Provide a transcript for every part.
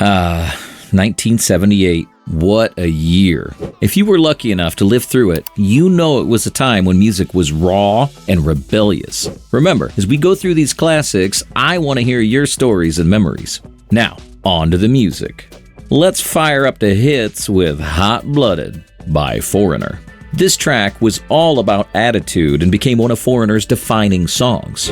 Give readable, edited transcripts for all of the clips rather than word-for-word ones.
1978. What a year. If you were lucky enough to live through it, you know it was a time when music was raw and rebellious. Remember, as we go through these classics, I want to hear your stories and memories. Now, on to the music. Let's fire up the hits with Hot Blooded by Foreigner. This track was all about attitude and became one of Foreigner's defining songs.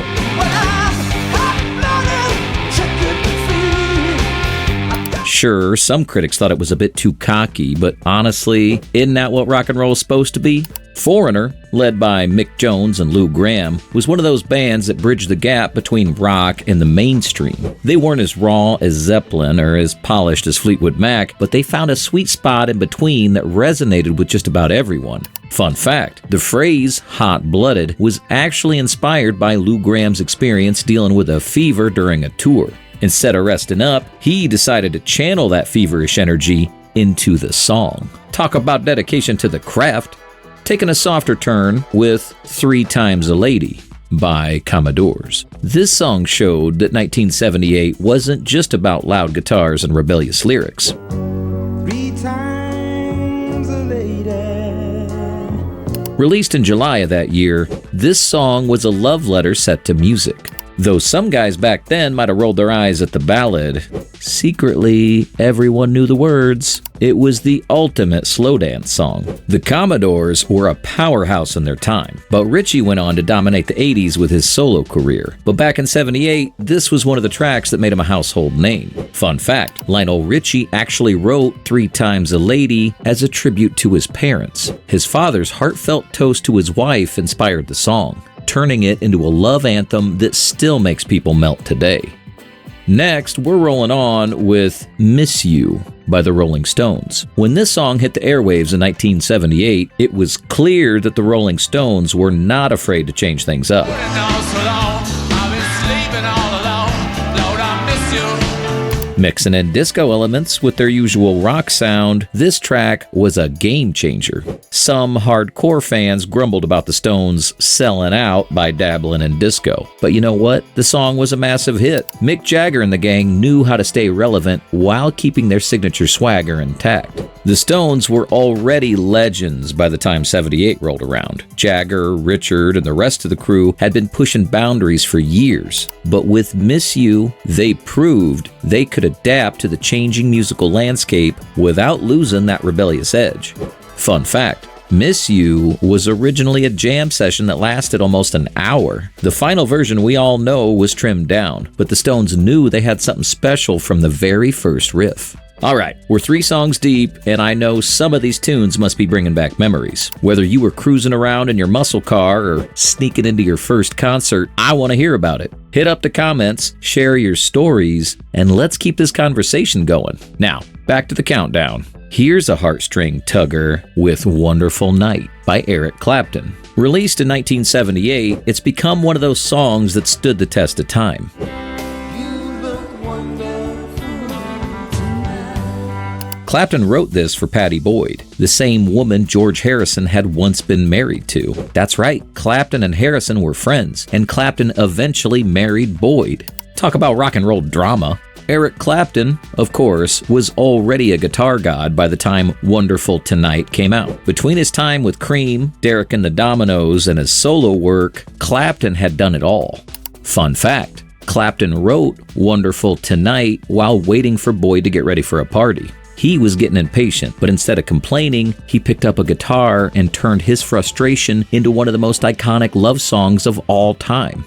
Sure, some critics thought it was a bit too cocky, but honestly, isn't that what rock and roll is supposed to be? Foreigner, led by Mick Jones and Lou Gramm, was one of those bands that bridged the gap between rock and the mainstream. They weren't as raw as Zeppelin or as polished as Fleetwood Mac, but they found a sweet spot in between that resonated with just about everyone. Fun fact, the phrase hot-blooded was actually inspired by Lou Gramm's experience dealing with a fever during a tour. Instead of resting up, he decided to channel that feverish energy into the song. Talk about dedication to the craft. Taking a softer turn with 3 Times a Lady by Commodores. This song showed that 1978 wasn't just about loud guitars and rebellious lyrics. 3 times a lady. Released in July of that year, this song was a love letter set to music. Though some guys back then might have rolled their eyes at the ballad, secretly, everyone knew the words. It was the ultimate slow dance song. The Commodores were a powerhouse in their time, but Ritchie went on to dominate the 80s with his solo career. But back in 78, this was one of the tracks that made him a household name. Fun fact, Lionel Richie actually wrote 3 Times a Lady as a tribute to his parents. His father's heartfelt toast to his wife inspired the song, turning it into a love anthem that still makes people melt today. Next, we're rolling on with Miss You by the Rolling Stones. When this song hit the airwaves in 1978, it was clear that the Rolling Stones were not afraid to change things up. Mixing in disco elements with their usual rock sound, this track was a game changer. Some hardcore fans grumbled about the Stones selling out by dabbling in disco. But you know what? The song was a massive hit. Mick Jagger and the gang knew how to stay relevant while keeping their signature swagger intact. The Stones were already legends by the time 78 rolled around. Jagger, Richard, and the rest of the crew had been pushing boundaries for years. But with Miss You, they proved they could adapt to the changing musical landscape without losing that rebellious edge. Fun fact, Miss You was originally a jam session that lasted almost an hour. The final version we all know was trimmed down, but the Stones knew they had something special from the very first riff. Alright, we're 3 songs deep, and I know some of these tunes must be bringing back memories. Whether you were cruising around in your muscle car or sneaking into your first concert, I want to hear about it. Hit up the comments, share your stories, and let's keep this conversation going. Now, back to the countdown. Here's a heartstring tugger with Wonderful Night by Eric Clapton. Released in 1978, it's become one of those songs that stood the test of time. Clapton wrote this for Pattie Boyd, the same woman George Harrison had once been married to. That's right, Clapton and Harrison were friends, and Clapton eventually married Boyd. Talk about rock and roll drama. Eric Clapton, of course, was already a guitar god by the time Wonderful Tonight came out. Between his time with Cream, Derek and the Dominoes, and his solo work, Clapton had done it all. Fun fact, Clapton wrote Wonderful Tonight while waiting for Boyd to get ready for a party. He was getting impatient, but instead of complaining, he picked up a guitar and turned his frustration into one of the most iconic love songs of all time.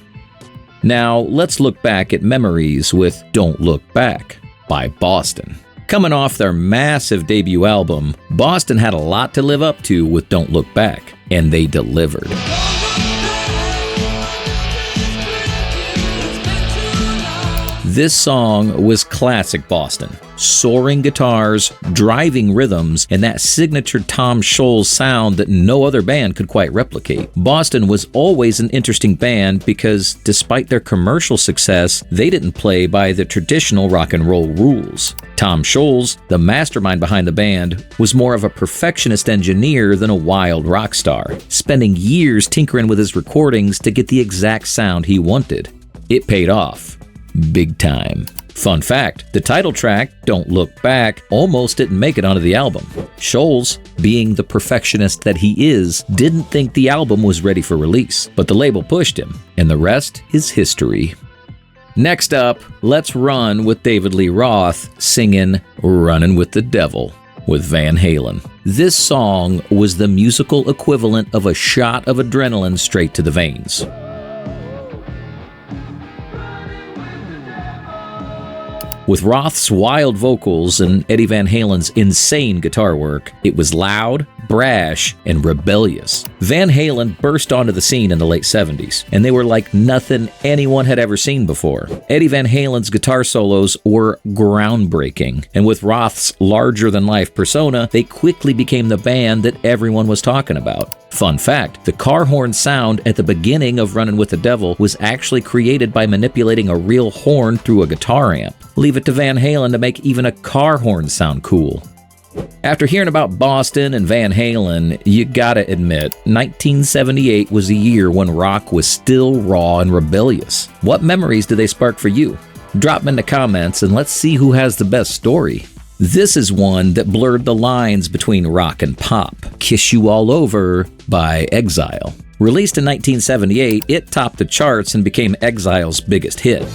Now, let's look back at memories with Don't Look Back by Boston. Coming off their massive debut album, Boston had a lot to live up to with Don't Look Back, and they delivered. This song was classic Boston. Soaring guitars, driving rhythms, and that signature Tom Scholz sound that no other band could quite replicate. Boston was always an interesting band because despite their commercial success, they didn't play by the traditional rock and roll rules. Tom Scholz, the mastermind behind the band, was more of a perfectionist engineer than a wild rock star, spending years tinkering with his recordings to get the exact sound he wanted. It paid off. Big time. Fun fact, the title track, Don't Look Back, almost didn't make it onto the album. Scholes, being the perfectionist that he is, didn't think the album was ready for release, but the label pushed him, and the rest is history. Next up, let's run with David Lee Roth singing Runnin' with the Devil with Van Halen. This song was the musical equivalent of a shot of adrenaline straight to the veins. With Roth's wild vocals and Eddie Van Halen's insane guitar work, it was loud, brash, and rebellious. Van Halen burst onto the scene in the late 70s, and they were like nothing anyone had ever seen before. Eddie Van Halen's guitar solos were groundbreaking, and with Roth's larger-than-life persona, they quickly became the band that everyone was talking about. Fun fact, the car horn sound at the beginning of Runnin' with the Devil was actually created by manipulating a real horn through a guitar amp. Leave it to Van Halen to make even a car horn sound cool. After hearing about Boston and Van Halen, you gotta admit, 1978 was a year when rock was still raw and rebellious. What memories do they spark for you? Drop them in the comments and let's see who has the best story. This is one that blurred the lines between rock and pop. Kiss You All Over by Exile. Released in 1978, it topped the charts and became Exile's biggest hit.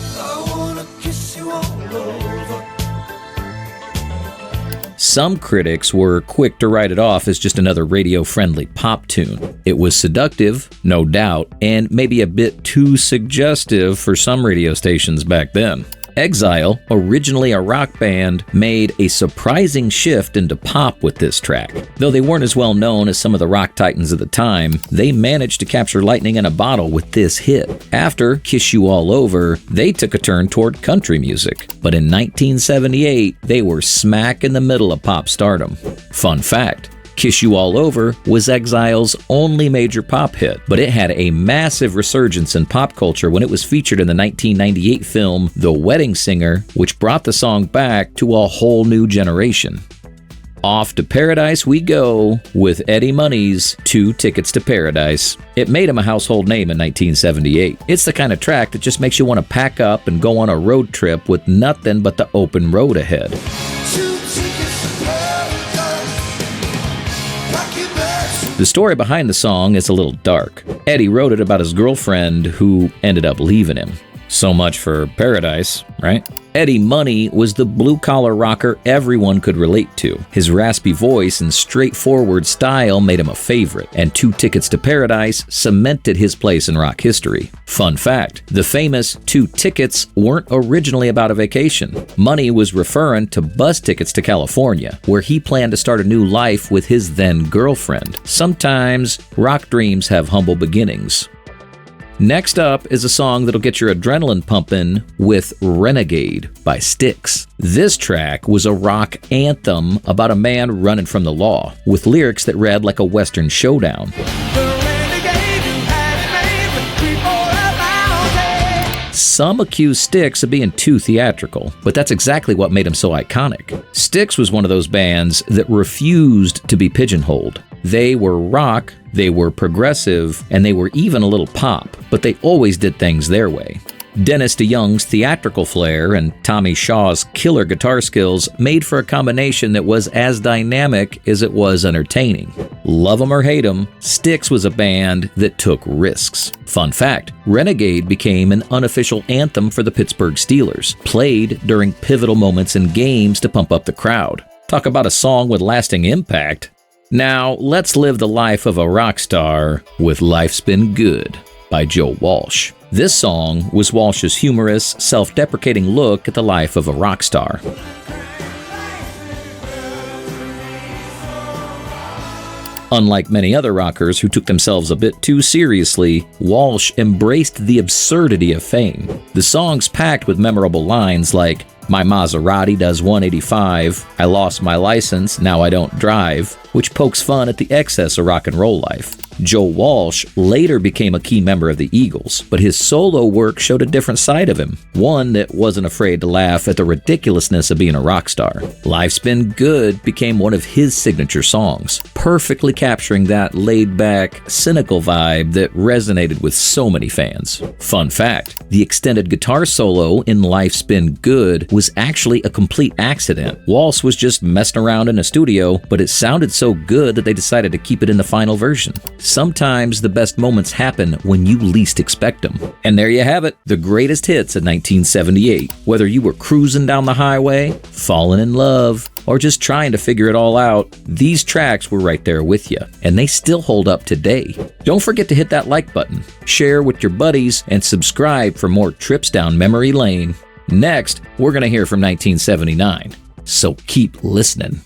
Some critics were quick to write it off as just another radio-friendly pop tune. It was seductive, no doubt, and maybe a bit too suggestive for some radio stations back then. Exile, originally a rock band, made a surprising shift into pop with this track. Though they weren't as well known as some of the rock titans of the time, they managed to capture lightning in a bottle with this hit. After Kiss You All Over, they took a turn toward country music. But in 1978, they were smack in the middle of pop stardom. Fun fact, Kiss You All Over was Exile's only major pop hit, but it had a massive resurgence in pop culture when it was featured in the 1998 film The Wedding Singer, which brought the song back to a whole new generation. Off to Paradise we go with Eddie Money's 2 Tickets to Paradise. It made him a household name in 1978. It's the kind of track that just makes you want to pack up and go on a road trip with nothing but the open road ahead. The story behind the song is a little dark. Eddie wrote it about his girlfriend who ended up leaving him. So much for Paradise, right? Eddie Money was the blue-collar rocker everyone could relate to. His raspy voice and straightforward style made him a favorite, and 2 Tickets to Paradise cemented his place in rock history. Fun fact, the famous 2 tickets weren't originally about a vacation. Money was referring to bus tickets to California, where he planned to start a new life with his then-girlfriend. Sometimes, rock dreams have humble beginnings. Next up is a song that'll get your adrenaline pumping with Renegade by Styx. This track was a rock anthem about a man running from the law, with lyrics that read like a Western showdown. Some accuse Styx of being too theatrical, but that's exactly what made him so iconic. Styx was one of those bands that refused to be pigeonholed. They were rock, they were progressive, and they were even a little pop, but they always did things their way. Dennis DeYoung's theatrical flair and Tommy Shaw's killer guitar skills made for a combination that was as dynamic as it was entertaining. Love 'em or hate 'em, Styx was a band that took risks. Fun fact, Renegade became an unofficial anthem for the Pittsburgh Steelers, played during pivotal moments in games to pump up the crowd. Talk about a song with lasting impact. Now, let's live the life of a rock star with Life's Been Good by Joe Walsh. This song was Walsh's humorous, self-deprecating look at the life of a rock star. Unlike many other rockers who took themselves a bit too seriously, Walsh embraced the absurdity of fame. The song's packed with memorable lines like, "My Maserati does 185, I lost my license, now I don't drive," which pokes fun at the excess of rock and roll life. Joe Walsh later became a key member of the Eagles, but his solo work showed a different side of him, one that wasn't afraid to laugh at the ridiculousness of being a rock star. Life's Been Good became one of his signature songs, perfectly capturing that laid-back, cynical vibe that resonated with so many fans. Fun fact, the extended guitar solo in Life's Been Good was actually a complete accident. Walsh was just messing around in a studio, but it sounded so good that they decided to keep it in the final version. Sometimes the best moments happen when you least expect them. And there you have it, the greatest hits of 1978. Whether you were cruising down the highway, falling in love, or just trying to figure it all out, these tracks were right there with you, and they still hold up today. Don't forget to hit that like button, share with your buddies, and subscribe for more trips down memory lane. Next, we're going to hear from 1979, so keep listening.